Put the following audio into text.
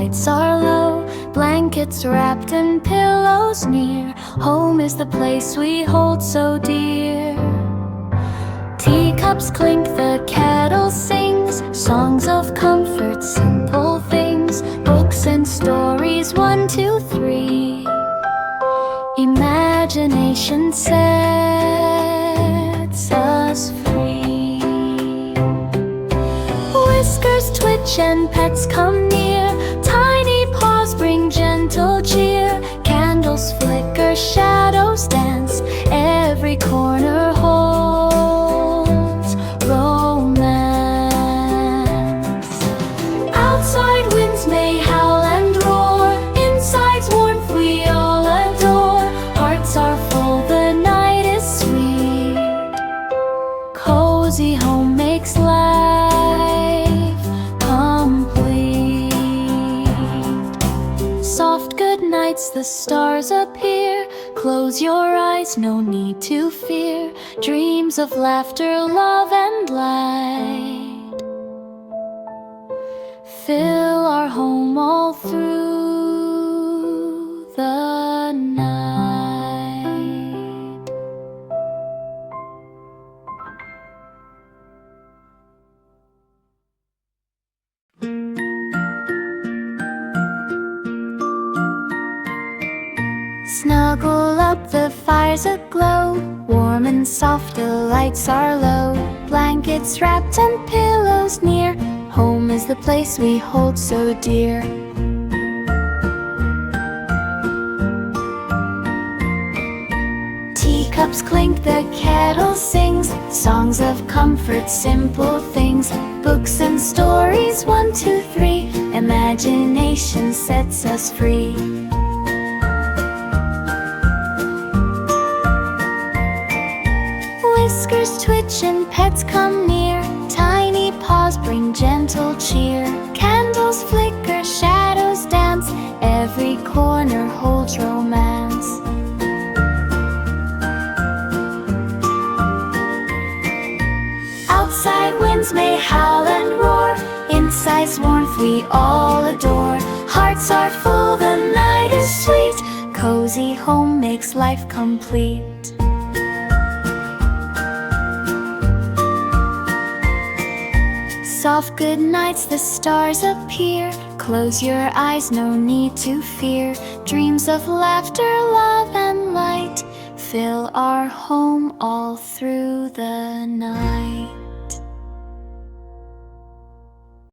lights are low, blankets wrapped and pillows near. Home is the place we hold so dear. Teacups clink, the kettle sings, songs of comfort, simple things, books and stories, 1, 2, 3. Imagination sets us free. Whiskers twitch and pets come near, tiny paws bring gentle cheer. Candles flicker, shadows dance, every corner holds romance. Outside winds may howl and roar, inside's warmth we all adore. Hearts are full, the night is sweet. Cozy home makes life complete. Soft good nights, the stars appear. Close your eyes, no need to fear. Dreams of laughter, love and light fill our home all through the night. Snuggle up, the fire's aglow, warm and soft, the lights are low. Blankets wrapped and pillows near, home is the place we hold so dear. Teacups clink, the kettle sings, songs of comfort, simple things, books and stories, 1, 2, 3. Imagination sets us free. Whiskers twitch and pets come near, tiny paws bring gentle cheer. Candles flicker, shadows dance, every corner holds romance. Outside winds may howl and roar, inside's warmth we all adore. Hearts are full, the night is sweet, cozy home makes life complete. Soft good nights, the stars appear. Close your eyes, no need to fear. Dreams of laughter, love and light fill our home all through the night.